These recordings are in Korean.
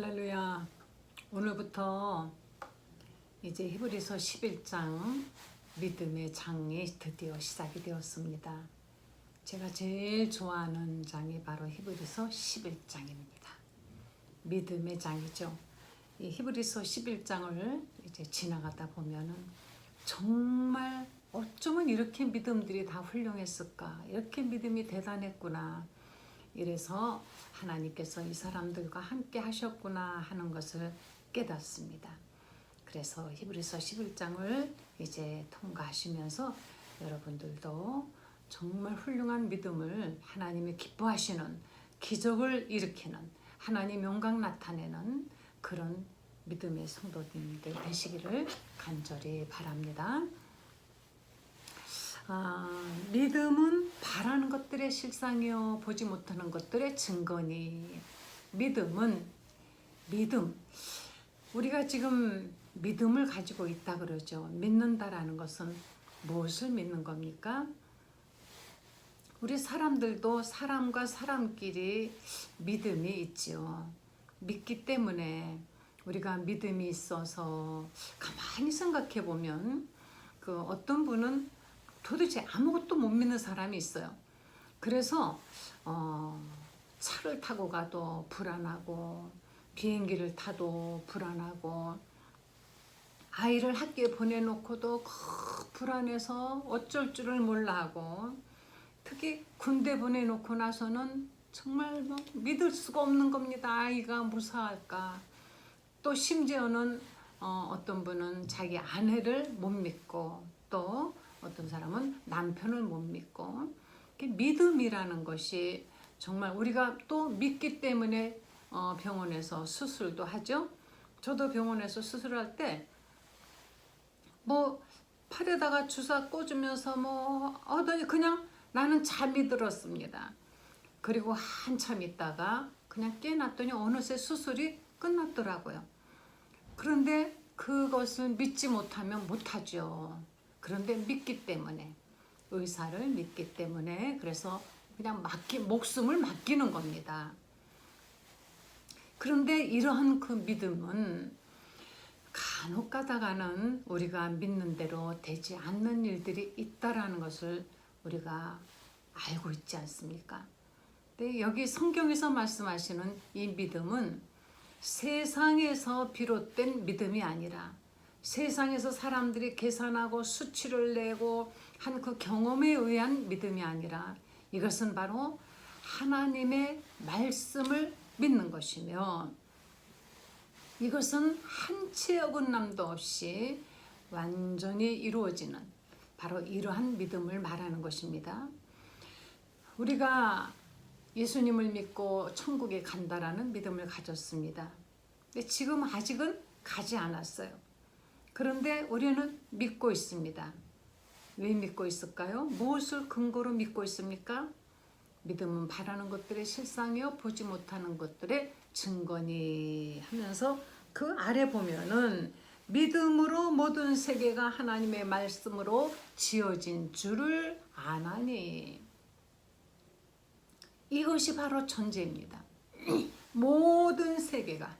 할렐루야. 오늘부터 이제 히브리서 11장 믿음의 장이 드디어 시작이 되었습니다. 제가 제일 좋아하는 장이 바로 히브리서 11장입니다. 믿음의 장이죠. 이 히브리서 11장을 이제 지나가다 보면은 정말 어쩌면 이렇게 믿음들이 다 훌륭했을까? 이렇게 믿음이 대단했구나. 이래서 하나님께서 이 사람들과 함께 하셨구나 하는 것을 깨닫습니다. 그래서 히브리서 11장을 이제 통과하시면서 여러분들도 정말 훌륭한 믿음을 하나님이 기뻐하시는, 기적을 일으키는, 하나님 영광 나타내는 그런 믿음의 성도님들 되시기를 간절히 바랍니다. 믿음은 바라는 것들의 실상이요 보지 못하는 것들의 증거니. 믿음, 우리가 지금 믿음을 가지고 있다 그러죠. 믿는다라는 것은 무엇을 믿는 겁니까? 우리 사람들도 사람과 사람끼리 믿음이 있지요. 믿기 때문에 우리가 믿음이 있어서 가만히 생각해 보면 그 어떤 분은 도대체 아무것도 못 믿는 사람이 있어요. 그래서 차를 타고 가도 불안하고, 비행기를 타도 불안하고, 아이를 학교에 보내놓고도 불안해서 어쩔 줄을 몰라 하고, 특히 군대 보내놓고 나서는 정말 믿을 수가 없는 겁니다. 아이가 무사할까. 또 심지어는 어떤 분은 자기 아내를 못 믿고, 또 어떤 사람은 남편을 못 믿고. 믿음이라는 것이 정말 우리가 또 믿기 때문에 병원에서 수술도 하죠. 저도 병원에서 수술할 때 팔에다가 주사 꽂으면서 하더니 그냥 나는 잠이 들었습니다. 그리고 한참 있다가 그냥 깨놨더니 어느새 수술이 끝났더라고요. 그런데 그것을 믿지 못하면 못하죠. 그런데 믿기 때문에, 의사를 믿기 때문에, 그래서 그냥 목숨을 맡기는 겁니다. 그런데 이러한 그 믿음은 간혹 가다가는 우리가 믿는 대로 되지 않는 일들이 있다라는 것을 우리가 알고 있지 않습니까? 근데 여기 성경에서 말씀하시는 이 믿음은 세상에서 비롯된 믿음이 아니라, 세상에서 사람들이 계산하고 수치를 내고 한 그 경험에 의한 믿음이 아니라, 이것은 바로 하나님의 말씀을 믿는 것이며, 이것은 한치의 어긋남도 없이 완전히 이루어지는 바로 이러한 믿음을 말하는 것입니다. 우리가 예수님을 믿고 천국에 간다라는 믿음을 가졌습니다. 근데 지금 아직은 가지 않았어요. 그런데 우리는 믿고 있습니다. 왜 믿고 있을까요? 무엇을 근거로 믿고 있습니까? 믿음은 바라는 것들의 실상이요 보지 못하는 것들의 증거니 하면서 그 아래 보면은 믿음으로 모든 세계가 하나님의 말씀으로 지어진 줄을 아나니. 이것이 바로 전제입니다. 모든 세계가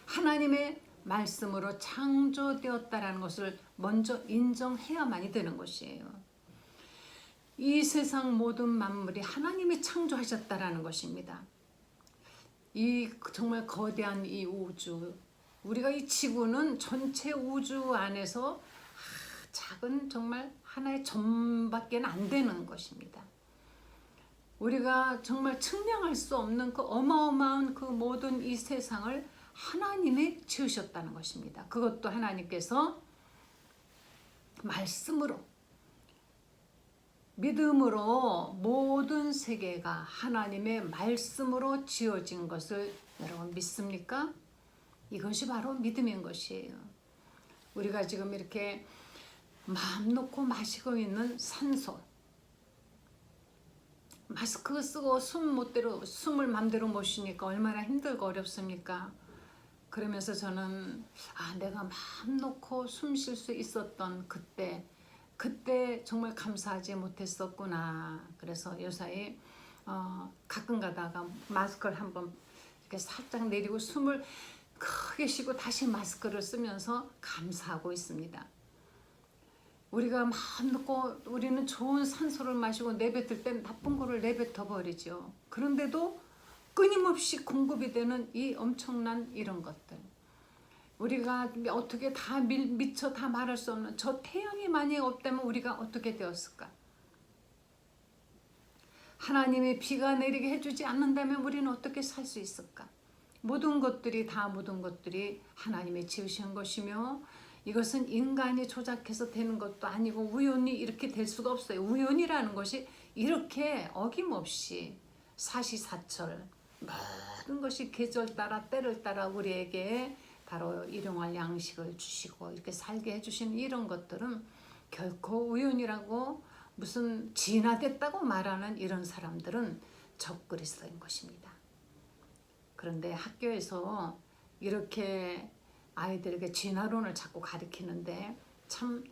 하나님의 말씀으로 창조되었다라는 것을 먼저 인정해야만이 되는 것이에요. 이 세상 모든 만물이 하나님이 창조하셨다라는 것입니다. 이 정말 거대한 이 우주, 우리가 이 지구는 전체 우주 안에서 작은 정말 하나의 점밖에 안 되는 것입니다. 우리가 정말 측량할 수 없는 그 어마어마한 그 모든 이 세상을 하나님이 지으셨다는 것입니다. 그것도 하나님께서 말씀으로, 믿음으로 모든 세계가 하나님의 말씀으로 지어진 것을 여러분 믿습니까? 이것이 바로 믿음인 것이에요. 우리가 지금 이렇게 마음 놓고 마시고 있는 산소, 마스크 쓰고 숨을 맘대로 못 쉬니까 얼마나 힘들고 어렵습니까? 그러면서 저는 내가 마음 놓고 숨 쉴 수 있었던 그때 정말 감사하지 못했었구나. 그래서 요사이 가끔 가다가 마스크를 한번 이렇게 살짝 내리고 숨을 크게 쉬고 다시 마스크를 쓰면서 감사하고 있습니다. 우리가 마음 놓고 우리는 좋은 산소를 마시고 내뱉을 땐 나쁜 거를 내뱉어 버리죠. 그런데도 끊임없이 공급이 되는 이 엄청난 이런 것들. 우리가 어떻게 다 미처 다 말할 수 없는 저 태양이 만약에 없다면 우리가 어떻게 되었을까? 하나님이 비가 내리게 해주지 않는다면 우리는 어떻게 살 수 있을까? 모든 것들이 하나님이 지으신 것이며 이것은 인간이 조작해서 되는 것도 아니고 우연히 이렇게 될 수가 없어요. 우연이라는 것이 이렇게 어김없이 사시사철 모든 것이 계절 따라 때를 따라 우리에게 바로 일용할 양식을 주시고 이렇게 살게 해주신 이런 것들은 결코 우연이라고 무슨 진화됐다고 말하는 이런 사람들은 적그리스도인 것입니다. 그런데 학교에서 이렇게 아이들에게 진화론을 자꾸 가르치는데 참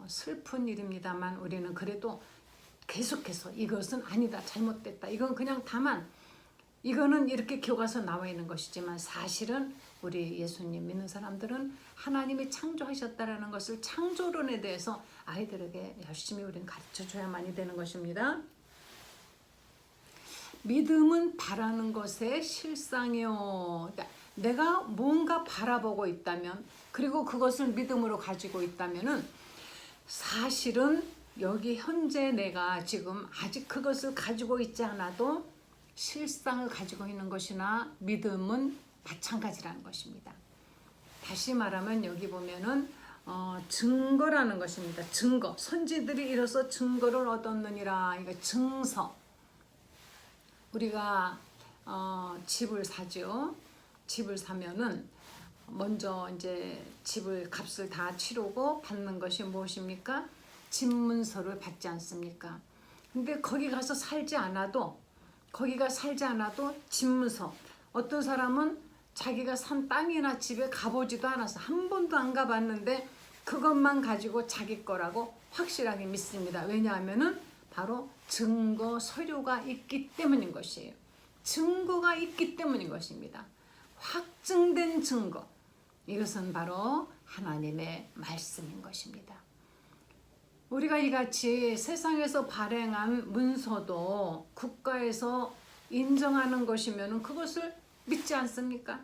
슬픈 일입니다만 우리는 그래도 계속해서 이것은 아니다, 잘못됐다. 이건 그냥 다만 이거는 이렇게 교과서 나와 있는 것이지만 사실은 우리 예수님 믿는 사람들은 하나님이 창조하셨다라는 것을 창조론에 대해서 아이들에게 열심히 우리는 가르쳐줘야만이 되는 것입니다. 믿음은 바라는 것의 실상이요. 내가 뭔가 바라보고 있다면 그리고 그것을 믿음으로 가지고 있다면은 사실은 여기 현재 내가 지금 아직 그것을 가지고 있지 않아도 실상을 가지고 있는 것이나 믿음은 마찬가지라는 것입니다. 다시 말하면 여기 보면은 증거라는 것입니다. 증거. 선지들이 이로써 증거를 얻었느니라. 이거 증서. 우리가 집을 사죠. 집을 사면은 먼저 이제 집을 값을 다 치르고 받는 것이 무엇입니까? 집문서를 받지 않습니까? 근데 거기 가서 살지 않아도 집문서. 어떤 사람은 자기가 산 땅이나 집에 가보지도 않아서 한 번도 안 가봤는데 그것만 가지고 자기 거라고 확실하게 믿습니다. 왜냐하면은 바로 증거 서류가 있기 때문인 것이에요. 증거가 있기 때문인 것입니다. 확증된 증거. 이것은 바로 하나님의 말씀인 것입니다. 우리가 이같이 세상에서 발행한 문서도 국가에서 인정하는 것이면 그것을 믿지 않습니까?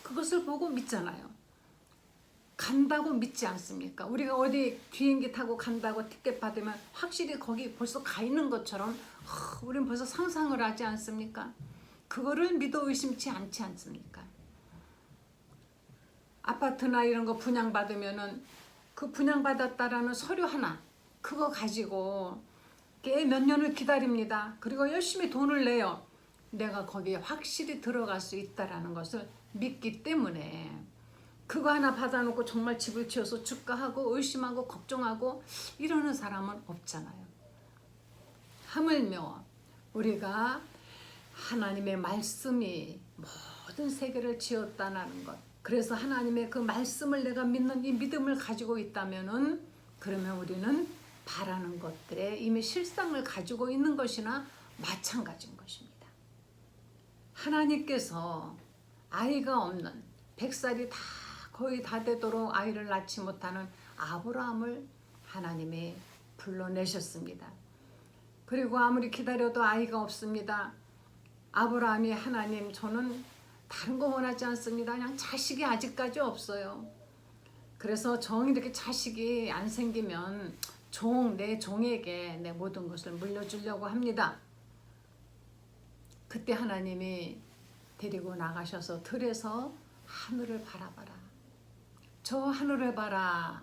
그것을 보고 믿잖아요. 간다고 믿지 않습니까? 우리가 어디 비행기 타고 간다고 티켓 받으면 확실히 거기 벌써 가 있는 것처럼 우리는 벌써 상상을 하지 않습니까? 그거를 믿어 의심치 않지 않습니까? 아파트나 이런 거 분양받으면은 그 분양받았다라는 서류 하나 그거 가지고 꽤 몇 년을 기다립니다. 그리고 열심히 돈을 내요. 내가 거기에 확실히 들어갈 수 있다라는 것을 믿기 때문에 그거 하나 받아놓고 정말 집을 지어서 주가하고 의심하고 걱정하고 이러는 사람은 없잖아요. 하물며 우리가 하나님의 말씀이 모든 세계를 지었다는 것. 그래서 하나님의 그 말씀을 내가 믿는 이 믿음을 가지고 있다면은 그러면 우리는 바라는 것들에 이미 실상을 가지고 있는 것이나 마찬가지인 것입니다. 하나님께서 아이가 없는 100살이 거의 다 되도록 아이를 낳지 못하는 아브라함을 하나님이 불러내셨습니다. 그리고 아무리 기다려도 아이가 없습니다. 아브라함이 하나님 저는 다른 거 원하지 않습니다. 그냥 자식이 아직까지 없어요. 그래서 이렇게 자식이 안 생기면 내 종에게 내 모든 것을 물려주려고 합니다. 그때 하나님이 데리고 나가셔서 들에서 하늘을 바라봐라. 저 하늘을 봐라.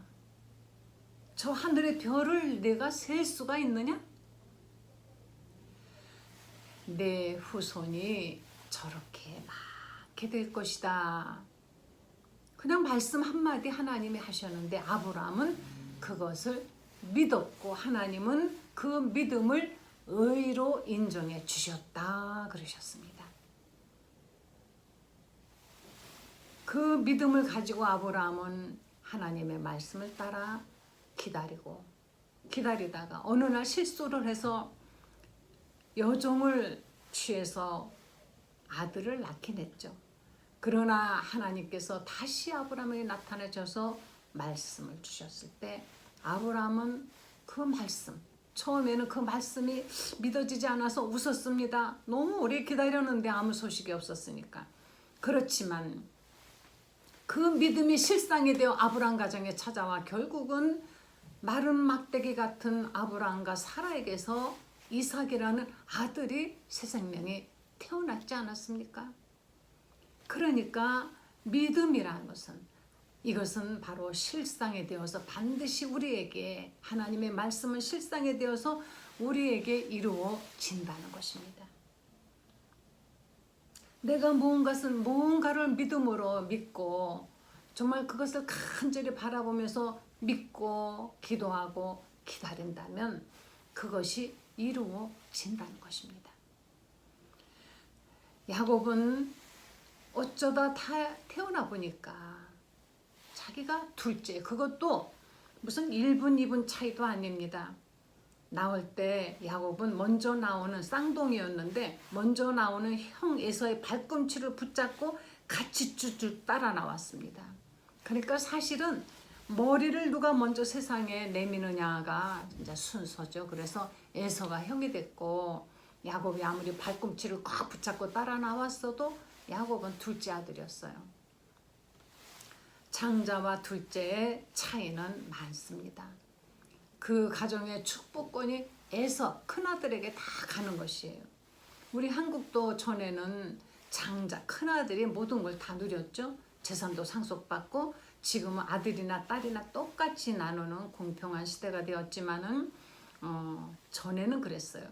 저 하늘의 별을 내가 셀 수가 있느냐? 내 후손이 저렇게 많게 될 것이다. 그냥 말씀 한마디 하나님이 하셨는데 아브라함은 그것을 믿었고 하나님은 그 믿음을 의로 인정해 주셨다 그러셨습니다. 그 믿음을 가지고 아브라함은 하나님의 말씀을 따라 기다리다가 어느 날 실수를 해서 여종을 취해서 아들을 낳긴 했죠. 그러나 하나님께서 다시 아브라함에게 나타나셔서 말씀을 주셨을 때 아브라함은 그 말씀, 처음에는 그 말씀이 믿어지지 않아서 웃었습니다. 너무 오래 기다렸는데 아무 소식이 없었으니까. 그렇지만 그 믿음이 실상이 되어 아브라함 가정에 찾아와 결국은 마른 막대기 같은 아브라함과 사라에게서 이삭이라는 아들이 새 생명이 태어났지 않았습니까? 그러니까 믿음이라는 것은 이것은 바로 실상이 되어서 반드시 우리에게 하나님의 말씀은 실상이 되어서 우리에게 이루어진다는 것입니다. 내가 무언가를 믿음으로 믿고 정말 그것을 간절히 바라보면서 믿고 기도하고 기다린다면 그것이 이루어진다는 것입니다. 야곱은 어쩌다 태어나 보니까 자기가 둘째, 그것도 무슨 1분 2분 차이도 아닙니다. 나올 때 야곱은 먼저 나오는 쌍둥이였는데 먼저 나오는 형 에서의 발꿈치를 붙잡고 같이 쭈쭈 따라 나왔습니다. 그러니까 사실은 머리를 누가 먼저 세상에 내미느냐가 진짜 순서죠. 그래서 에서가 형이 됐고 야곱이 아무리 발꿈치를 꽉 붙잡고 따라 나왔어도 야곱은 둘째 아들이었어요. 장자와 둘째의 차이는 많습니다. 그 가정의 축복권이 에서 큰아들에게 다 가는 것이에요. 우리 한국도 전에는 장자, 큰아들이 모든 걸 다 누렸죠. 재산도 상속받고 지금은 아들이나 딸이나 똑같이 나누는 공평한 시대가 되었지만은 전에는 그랬어요.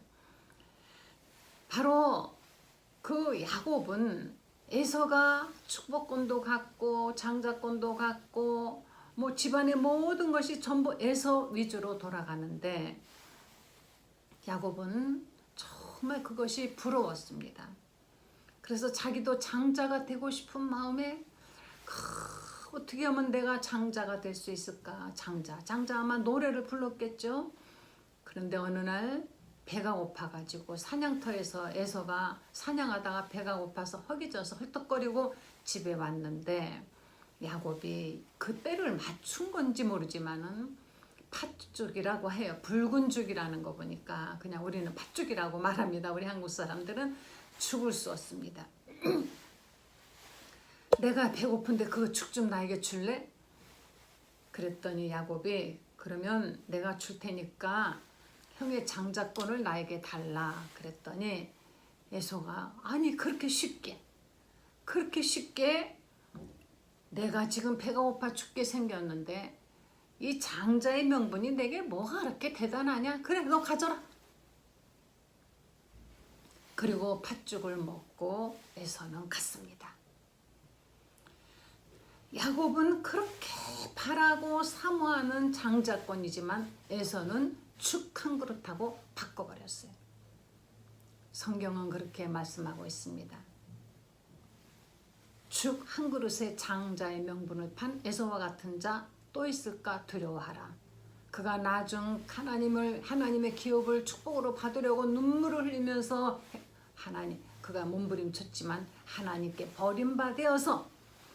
바로 그 야곱은 에서가 축복권도 갖고 장자권도 갖고 뭐 집안의 모든 것이 전부 에서 위주로 돌아가는데 야곱은 정말 그것이 부러웠습니다. 그래서 자기도 장자가 되고 싶은 마음에 어떻게 하면 내가 장자가 될 수 있을까? 장자 아마 노래를 불렀겠죠. 그런데 어느 날 배가 고파가지고 사냥터에서 에서가 사냥하다가 배가 고파서 허기져서 헐떡거리고 집에 왔는데 야곱이 그 때를 맞춘 건지 모르지만은 팥죽이라고 해요. 붉은 죽이라는 거 보니까 그냥 우리는 팥죽이라고 말합니다. 우리 한국 사람들은 죽을 수 없습니다. 내가 배고픈데 그 죽 좀 나에게 줄래? 그랬더니 야곱이 그러면 내가 줄 테니까 형의 장자권을 나에게 달라 그랬더니 에서가 아니 그렇게 쉽게 내가 지금 배가 고파 죽게 생겼는데 이 장자의 명분이 내게 뭐가 그렇게 대단하냐? 그래 너 가져라. 그리고 팥죽을 먹고 에서는 갔습니다. 야곱은 그렇게 바라고 사모하는 장자권이지만 에서는 죽 한 그릇하고 바꿔버렸어요. 성경은 그렇게 말씀하고 있습니다. 죽 한 그릇에 장자의 명분을 판 에서와 같은 자 또 있을까 두려워하라. 그가 나중 하나님의 기업을 축복으로 받으려고 눈물을 흘리면서 그가 몸부림쳤지만 하나님께 버림받아서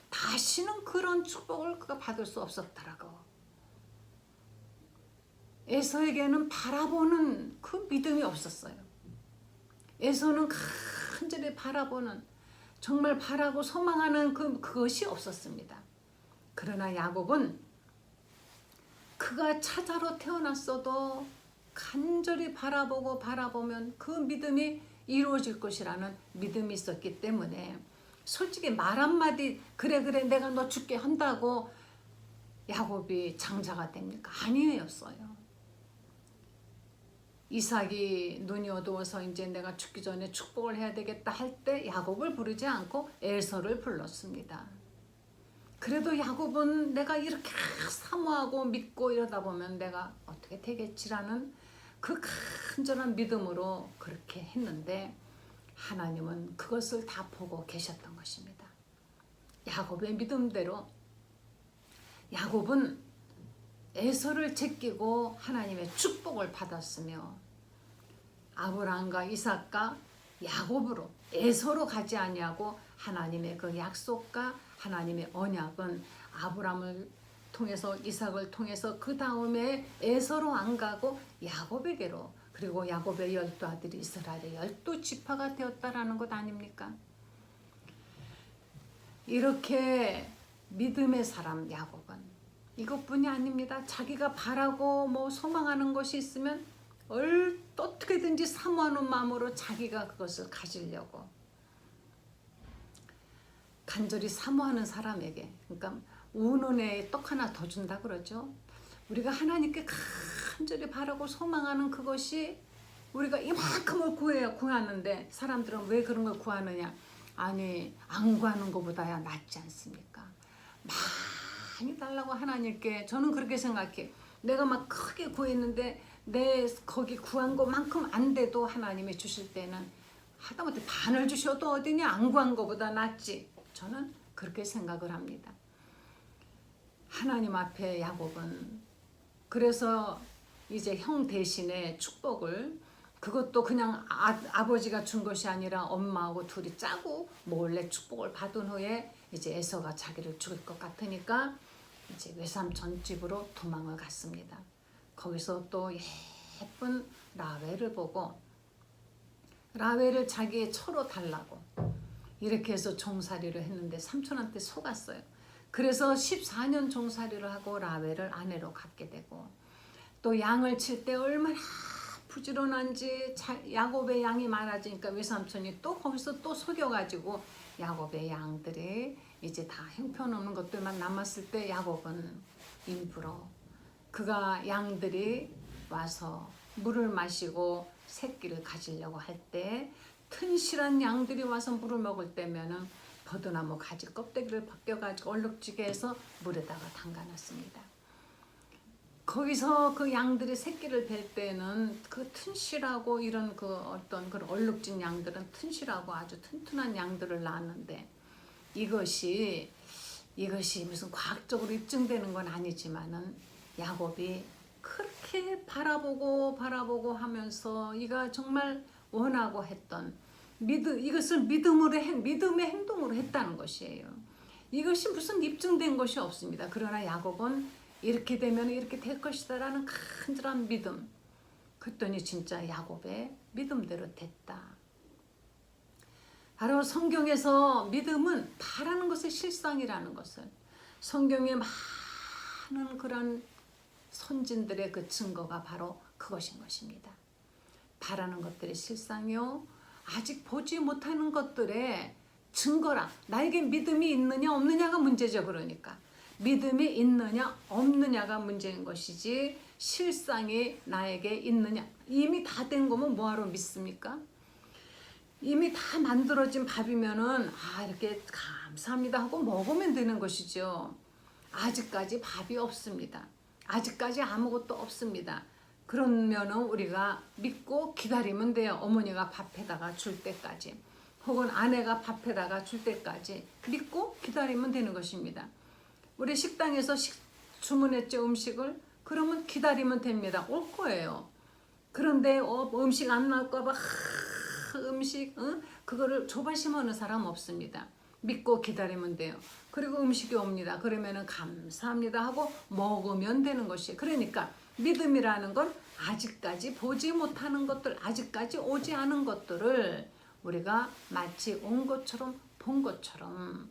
다시는 그런 축복을 그가 받을 수 없었더라고. 에서에게는 바라보는 그 믿음이 없었어요. 에서는 간절히 바라보는 정말 바라고 소망하는 그것이 없었습니다. 그러나 야곱은 그가 차자로 태어났어도 간절히 바라보면 그 믿음이 이루어질 것이라는 믿음이 있었기 때문에 솔직히 말 한마디 그래 내가 너 죽게 한다고 야곱이 장자가 됩니까? 아니었어요. 이삭이 눈이 어두워서 이제 내가 죽기 전에 축복을 해야 되겠다 할 때 야곱을 부르지 않고 에서를 불렀습니다. 그래도 야곱은 내가 이렇게 사모하고 믿고 이러다 보면 내가 어떻게 되겠지라는 그 간절한 믿음으로 그렇게 했는데 하나님은 그것을 다 보고 계셨던 것입니다. 야곱의 믿음대로 야곱은 에서를 제끼고 하나님의 축복을 받았으며 아브라함과 이삭과 야곱으로 에서로 가지 아니하고 하나님의 그 약속과 하나님의 언약은 아브라함을 통해서 이삭을 통해서 그 다음에 에서로 안 가고 야곱에게로, 그리고 야곱의 12 아들이 이스라엘의 12지파가 되었다라는 것 아닙니까? 이렇게 믿음의 사람 야곱은 이것뿐이 아닙니다. 자기가 바라고 뭐 소망하는 것이 있으면 어떻게든지 사모하는 마음으로 자기가 그것을 가지려고 간절히 사모하는 사람에게, 그러니까 우는 애에 떡 하나 더 준다 그러죠. 우리가 하나님께 간절히 바라고 소망하는 그것이 우리가 이만큼을 구하는데 사람들은 왜 그런 걸 구하느냐? 아니, 안 구하는 것보다야 낫지 않습니까? 많이 달라고 하나님께. 저는 그렇게 생각해. 내가 막 크게 구했는데 내 거기 구한 것만큼 안 돼도 하나님이 주실 때는 하다못해 반을 주셔도 어디냐, 안 구한 것보다 낫지. 저는 그렇게 생각을 합니다. 하나님 앞에 야곱은 그래서 이제 형 대신에 축복을, 그것도 그냥 아버지가 준 것이 아니라 엄마하고 둘이 짜고 몰래 축복을 받은 후에 이제 에서가 자기를 죽일 것 같으니까 이제 외삼촌 집으로 도망을 갔습니다. 거기서 또 예쁜 라헬을 보고 라헬을 자기의 처로 달라고 이렇게 해서 종살이를 했는데 삼촌한테 속았어요. 그래서 14년 종살이를 하고 라헬을 아내로 갖게 되고, 또 양을 칠 때 얼마나 부지런한지 야곱의 양이 많아지니까 외삼촌이 또 거기서 또 속여가지고 야곱의 양들이 이제 다 형편없는 것들만 남았을 때 야곱은 일부러 그가 양들이 와서 물을 마시고 새끼를 가지려고 할 때 튼실한 양들이 와서 물을 먹을 때면은 버드나무 가지 껍데기를 벗겨가지고 얼룩지게 해서 물에다가 담가놨습니다. 거기서 그 양들이 새끼를 뵐 때는 그 튼실하고 이런 그 어떤 그런 얼룩진 양들은 튼실하고 아주 튼튼한 양들을 낳았는데, 이것이 무슨 과학적으로 입증되는 건 아니지만은 야곱이 그렇게 바라보고 하면서 이가 정말 원하고 했던 이것을 믿음의 행동으로 했다는 것이에요. 이것이 무슨 입증된 것이 없습니다. 그러나 야곱은 이렇게 되면 이렇게 될 것이다라는 간절한 믿음. 그랬더니 진짜 야곱의 믿음대로 됐다. 바로 성경에서 믿음은 바라는 것의 실상이라는 것을, 성경에 많은 그런 선진들의 그 증거가 바로 그것인 것입니다. 바라는 것들의 실상이요, 아직 보지 못하는 것들의 증거라. 나에게 믿음이 있느냐 없느냐가 문제죠. 그러니까 믿음이 있느냐 없느냐가 문제인 것이지 실상이 나에게 있느냐. 이미 다 된 거면 뭐하러 믿습니까? 이미 다 만들어진 밥이면은 이렇게 감사합니다 하고 먹으면 되는 것이죠. 아직까지 밥이 없습니다. 아직까지 아무것도 없습니다. 그러면은 우리가 믿고 기다리면 돼요. 어머니가 밥에다가 줄 때까지, 혹은 아내가 밥에다가 줄 때까지 믿고 기다리면 되는 것입니다. 우리 식당에서 주문했죠, 음식을. 그러면 기다리면 됩니다. 올 거예요. 그런데 음식 안 나올까 봐 음식 그거를 조바심하는 사람 없습니다. 믿고 기다리면 돼요. 그리고 음식이 옵니다. 그러면은 감사합니다 하고 먹으면 되는 것이에요. 그러니까 믿음이라는 건 아직까지 보지 못하는 것들, 아직까지 오지 않은 것들을 우리가 마치 온 것처럼 본 것처럼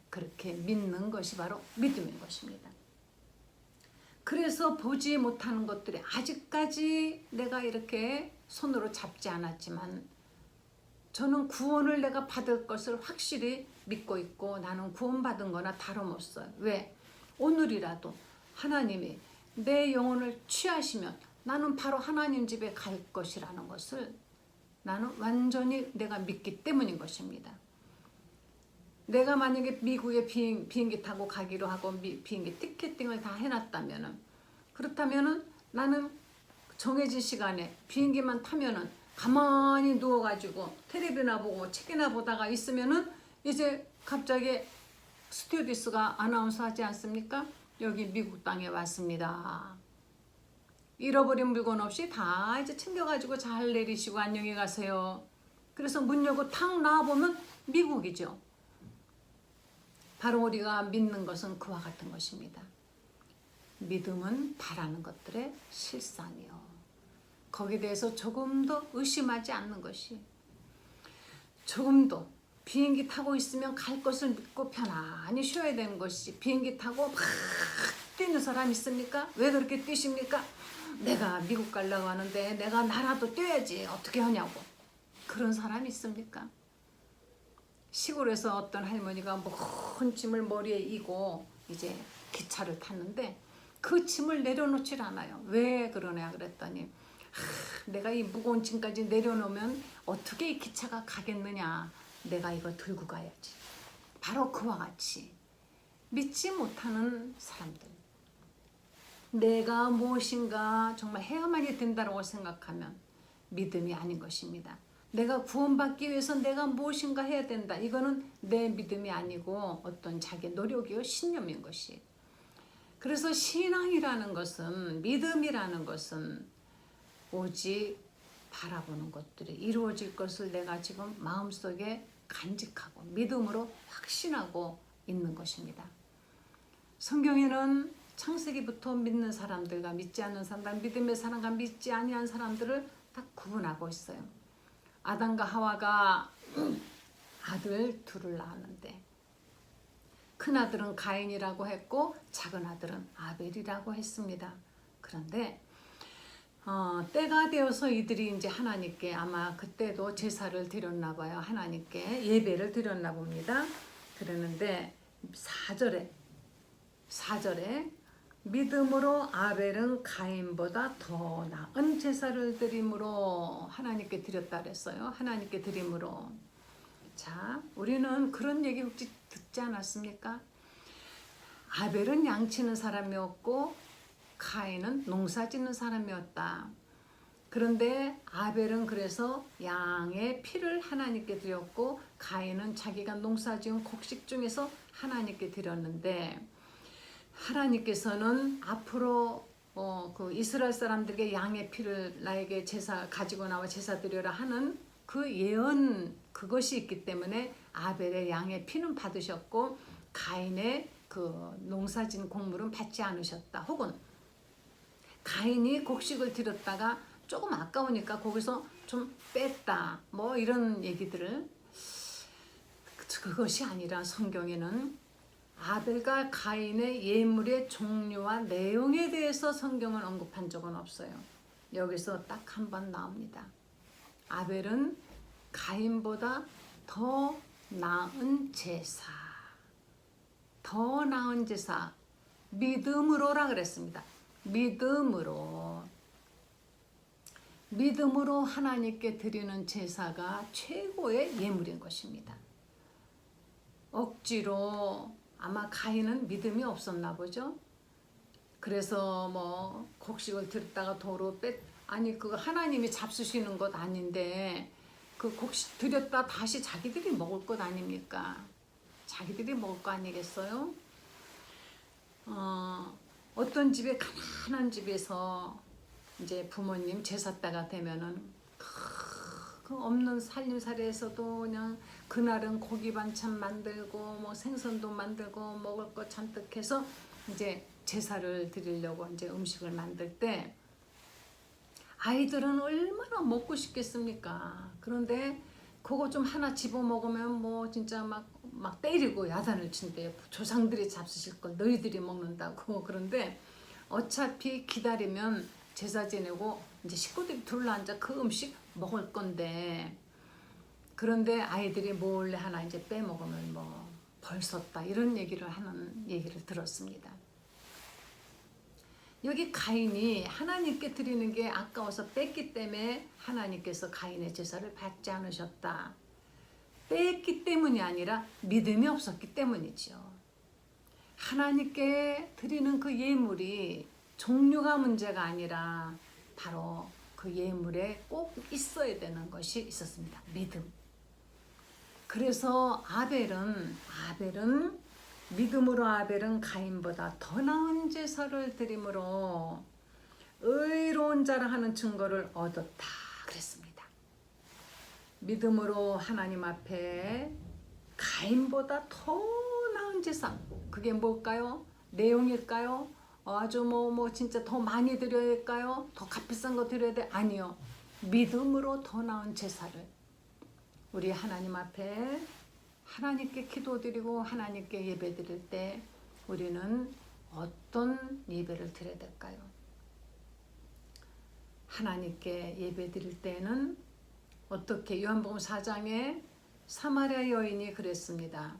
그렇게 믿는 것이 바로 믿음인 것입니다. 그래서 보지 못하는 것들이 아직까지 내가 이렇게 손으로 잡지 않았지만 저는 구원을 내가 받을 것을 확실히 믿고 있고 나는 구원받은 거나 다름없어요. 왜? 오늘이라도 하나님이 내 영혼을 취하시면 나는 바로 하나님 집에 갈 것이라는 것을 나는 완전히 내가 믿기 때문인 것입니다. 내가 만약에 미국에 비행기 타고 가기로 하고 비행기 티켓팅을 다 해놨다면은, 그렇다면은 나는 정해진 시간에 비행기만 타면은 가만히 누워가지고 텔레비나 보고 책이나 보다가 있으면은 이제 갑자기 스튜어디스가 아나운서 하지 않습니까? 여기 미국 땅에 왔습니다. 잃어버린 물건 없이 다 이제 챙겨가지고 잘 내리시고 안녕히 가세요. 그래서 문 열고 탁 나와보면 미국이죠. 바로 우리가 믿는 것은 그와 같은 것입니다. 믿음은 바라는 것들의 실상이요. 거기에 대해서 조금도 의심하지 않는 것이, 조금도 비행기 타고 있으면 갈 것을 믿고 편안히 쉬어야 되는 것이, 비행기 타고 막 뛰는 사람 있습니까? 왜 그렇게 뛰십니까? 내가 미국 가려고 하는데 내가 나라도 뛰어야지 어떻게 하냐고. 그런 사람이 있습니까? 시골에서 어떤 할머니가 큰 짐을 머리에 이고 이제 기차를 탔는데 그 짐을 내려놓질 않아요. 왜 그러냐 그랬더니 내가 이 무거운 짐까지 내려놓으면 어떻게 이 기차가 가겠느냐. 내가 이거 들고 가야지. 바로 그와 같이 믿지 못하는 사람들, 내가 무엇인가 정말 해야만이 된다고 생각하면 믿음이 아닌 것입니다. 내가 구원받기 위해서 내가 무엇인가 해야 된다. 이거는 내 믿음이 아니고 어떤 자기 노력이요 신념인 것이. 그래서 신앙이라는 것은, 믿음이라는 것은 오직 바라보는 것들이 이루어질 것을 내가 지금 마음속에 간직하고 믿음으로 확신하고 있는 것입니다. 성경에는 창세기부터 믿는 사람들과 믿지 않는 사람들, 믿음의 사람과 믿지 아니한 사람들을 딱 구분하고 있어요. 아담과 하와가 아들 둘을 낳았는데 큰 아들은 가인이라고 했고 작은 아들은 아벨이라고 했습니다. 그런데 때가 되어서 이들이 이제 하나님께 아마 그때도 제사를 드렸나 봐요. 하나님께 예배를 드렸나 봅니다. 그러는데 4절에 믿음으로 아벨은 가인보다 더 나은 제사를 드림으로 하나님께 드렸다 그랬어요. 하나님께 드림으로. 자, 우리는 그런 얘기 혹시 듣지 않았습니까? 아벨은 양치는 사람이었고 가인은 농사 짓는 사람이었다. 그런데 아벨은 그래서 양의 피를 하나님께 드렸고 가인은 자기가 농사 지은 곡식 중에서 하나님께 드렸는데 하나님께서는 앞으로 그 이스라엘 사람들에게 양의 피를 나에게 제사 가지고 나와 제사 드려라 하는 그 예언, 그것이 있기 때문에 아벨의 양의 피는 받으셨고 가인의 그 농사진 곡물은 받지 않으셨다. 혹은 가인이 곡식을 드렸다가 조금 아까우니까 거기서 좀 뺐다. 뭐 이런 얘기들을, 그것이 아니라 성경에는 아벨과 가인의 예물의 종류와 내용에 대해서 성경은 언급한 적은 없어요. 여기서 딱 한 번 나옵니다. 아벨은 가인보다 더 나은 제사, 더 나은 제사, 믿음으로라 그랬습니다. 믿음으로 하나님께 드리는 제사가 최고의 예물인 것입니다. 억지로, 아마 가인은 믿음이 없었나 보죠. 그래서 뭐 곡식을 드렸다가 도로 아니 그거 하나님이 잡수시는 것 아닌데 그 곡식 드렸다 다시 자기들이 먹을 것 아닙니까? 자기들이 먹을 거 아니겠어요? 어떤 집에 가난한 집에서 이제 부모님 제사 때가 되면은 그 없는 살림살이에서도 그냥 그날은 고기 반찬 만들고 뭐 생선도 만들고 먹을 거 잔뜩 해서 이제 제사를 드리려고 이제 음식을 만들 때 아이들은 얼마나 먹고 싶겠습니까? 그런데 그거 좀 하나 집어 먹으면 뭐 진짜 막 때리고 야단을 친대요. 조상들이 잡수실 걸 너희들이 먹는다고. 그런데 어차피 기다리면 제사 지내고 이제 식구들이 둘러앉아 그 음식 먹을 건데, 그런데 아이들이 몰래 하나 이제 빼먹으면 뭐 벌썼다 이런 얘기를 하는 얘기를 들었습니다. 여기 가인이 하나님께 드리는 게 아까워서 뺐기 때문에 하나님께서 가인의 제사를 받지 않으셨다. 뺐기 때문이 아니라 믿음이 없었기 때문이죠. 하나님께 드리는 그 예물이 종류가 문제가 아니라 바로 그 예물에 꼭 있어야 되는 것이 있었습니다. 믿음. 그래서 아벨은 믿음으로 아벨은 가인보다 더 나은 제사를 드림으로 의로운 자라 하는 증거를 얻었다 그랬습니다. 믿음으로 하나님 앞에 가인보다 더 나은 제사, 그게 뭘까요? 내용일까요? 아주 진짜 더 많이 드려야 할까요? 더 값비싼 거 드려야 돼? 아니요. 믿음으로 더 나은 제사를 우리 하나님 앞에 하나님께 기도드리고 하나님께 예배드릴 때 우리는 어떤 예배를 드려야 될까요? 하나님께 예배드릴 때는 어떻게? 요한복음 4장에 사마리아 여인이 그랬습니다.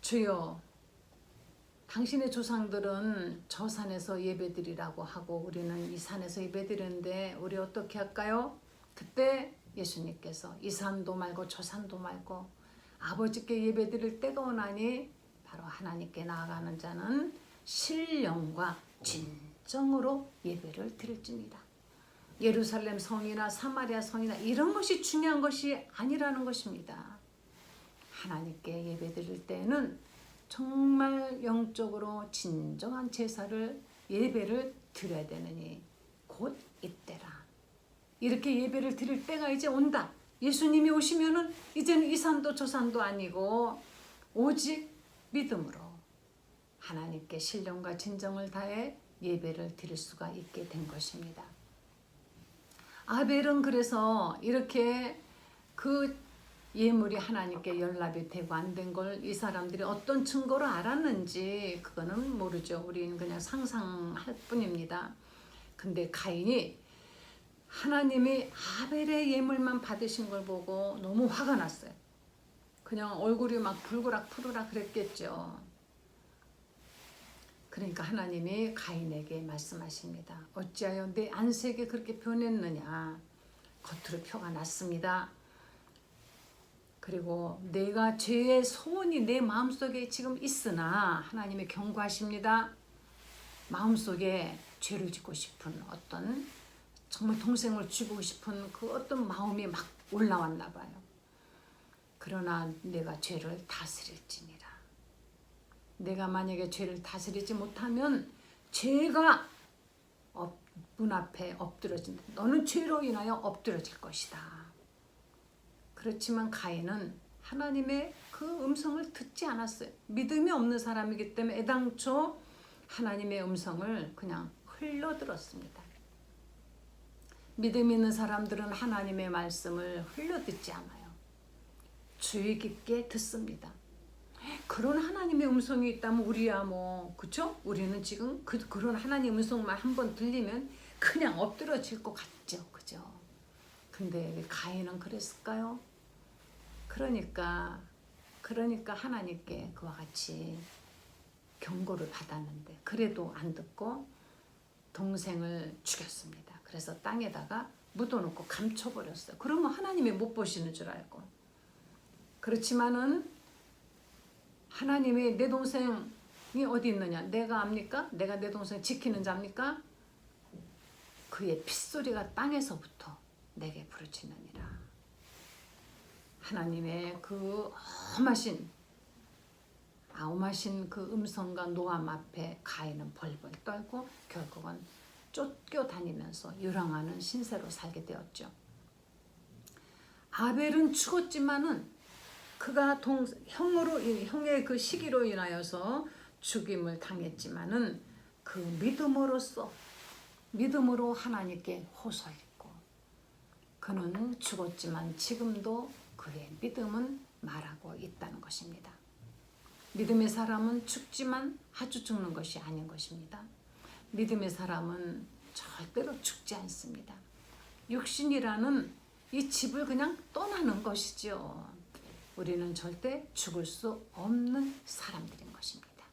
주여, 당신의 조상들은 저 산에서 예배드리라고 하고 우리는 이 산에서 예배드리는데 우리 어떻게 할까요? 그때 예수님께서 이 산도 말고 저 산도 말고 아버지께 예배드릴 때가 오나니 바로 하나님께 나아가는 자는 신령과 진정으로 예배를 드릴지니라. 예루살렘 성이나 사마리아 성이나 이런 것이 중요한 것이 아니라는 것입니다. 하나님께 예배드릴 때는 정말 영적으로 진정한 제사를 예배를 드려야 되느니 곧 이때라. 이렇게 예배를 드릴 때가 이제 온다. 예수님이 오시면은 이제는 이 산도 저 산도 아니고 오직 믿음으로 하나님께 신령과 진정을 다해 예배를 드릴 수가 있게 된 것입니다. 아벨은 그래서 이렇게 그 예물이 하나님께 연락이 되고 안 된 걸 이 사람들이 어떤 증거로 알았는지 그거는 모르죠. 우리는 그냥 상상할 뿐입니다. 근데 가인이 하나님이 아벨의 예물만 받으신 걸 보고 너무 화가 났어요. 그냥 얼굴이 막 불그락 푸르락 그랬겠죠. 그러니까 하나님이 가인에게 말씀하십니다. 어찌하여 내 안색이 그렇게 변했느냐. 겉으로 표가 났습니다. 그리고 내가 죄의 소원이 내 마음속에 지금 있으나 하나님이 경고하십니다. 마음속에 죄를 짓고 싶은 어떤 정말 동생을 죽이고 싶은 그 어떤 마음이 막 올라왔나 봐요. 그러나 내가 죄를 다스릴지니라. 내가 만약에 죄를 다스리지 못하면 죄가 문 앞에 엎드러진다. 너는 죄로 인하여 엎드러질 것이다. 그렇지만 가인은 하나님의 그 음성을 듣지 않았어요. 믿음이 없는 사람이기 때문에 애당초 하나님의 음성을 그냥 흘려들었습니다. 믿음 있는 사람들은 하나님의 말씀을 흘려듣지 않아요. 주의 깊게 듣습니다. 그런 하나님의 음성이 있다면 우리야 그쵸? 우리는 지금 그런 하나님의 음성만 한번 들리면 그냥 엎드러질 것 같죠. 그죠? 근데 가인은 그랬을까요? 그러니까 하나님께 그와 같이 경고를 받았는데 그래도 안 듣고 동생을 죽였습니다. 그래서 땅에다가 묻어놓고 감춰버렸어요. 그러면 하나님이 못 보시는 줄 알고. 그렇지만은 하나님이 내 동생이 어디 있느냐? 내가 압니까? 내가 내 동생 지키는 자입니까? 그의 핏소리가 땅에서부터 내게 부르짖느니라. 하나님의 그 엄하신 그 음성과 노함 앞에 가인은 벌벌 떨고 결국은 쫓겨다니면서 유랑하는 신세로 살게 되었죠. 아벨은 죽었지만은 그가 형의 그 시기로 인하여서 죽임을 당했지만은 그 믿음으로 하나님께 호소했고 그는 죽었지만 지금도 그의 믿음은 말하고 있다는 것입니다. 믿음의 사람은 죽지만 아주 죽는 것이 아닌 것입니다. 믿음의 사람은 절대로 죽지 않습니다. 육신이라는 이 집을 그냥 떠나는 것이죠. 우리는 절대 죽을 수 없는 사람들인 것입니다.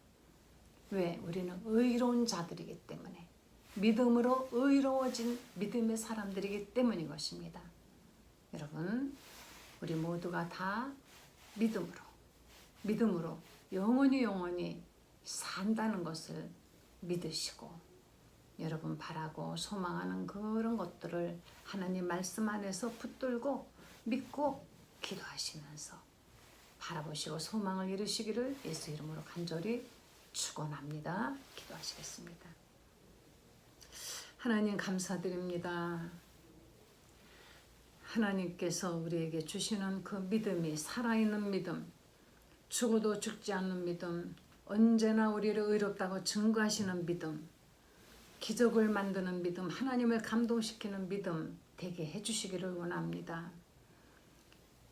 왜? 우리는 의로운 자들이기 때문에 믿음으로 의로워진 믿음의 사람들이기 때문인 것입니다. 여러분 우리 모두가 다 믿음으로 영원히 산다는 것을 믿으시고 여러분 바라고 소망하는 그런 것들을 하나님 말씀 안에서 붙들고 믿고 기도하시면서 바라보시고 소망을 이루시기를 예수 이름으로 간절히 축원합니다. 기도하시겠습니다. 하나님 감사드립니다. 하나님께서 우리에게 주시는 그 믿음이 살아있는 믿음, 죽어도 죽지 않는 믿음, 언제나 우리를 의롭다고 증거하시는 믿음, 기적을 만드는 믿음, 하나님을 감동시키는 믿음 되게 해주시기를 원합니다.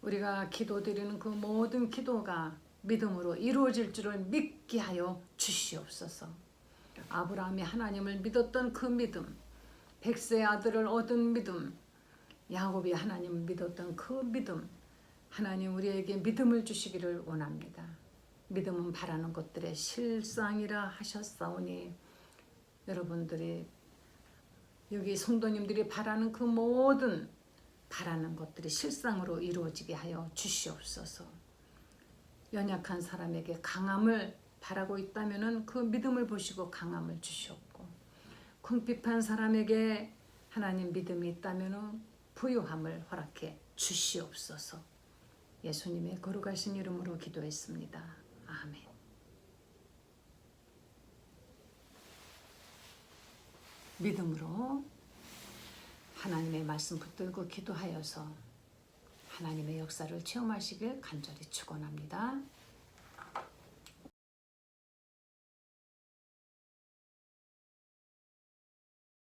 우리가 기도드리는 그 모든 기도가 믿음으로 이루어질 줄을 믿게 하여 주시옵소서. 아브라함이 하나님을 믿었던 그 믿음, 백세의 아들을 얻은 믿음, 야곱이 하나님을 믿었던 그 믿음, 하나님 우리에게 믿음을 주시기를 원합니다. 믿음은 바라는 것들의 실상이라 하셨사오니 여러분들이 여기 성도님들이 바라는 그 모든 바라는 것들이 실상으로 이루어지게 하여 주시옵소서. 연약한 사람에게 강함을 바라고 있다면 그 믿음을 보시고 강함을 주시옵고, 궁핍한 사람에게 하나님 믿음이 있다면 부유함을 허락해 주시옵소서. 예수님의 거룩하신 이름으로 기도했습니다. 아멘. 믿음으로 하나님의 말씀 붙들고 기도하여서 하나님의 역사를 체험하시길 간절히 축원합니다.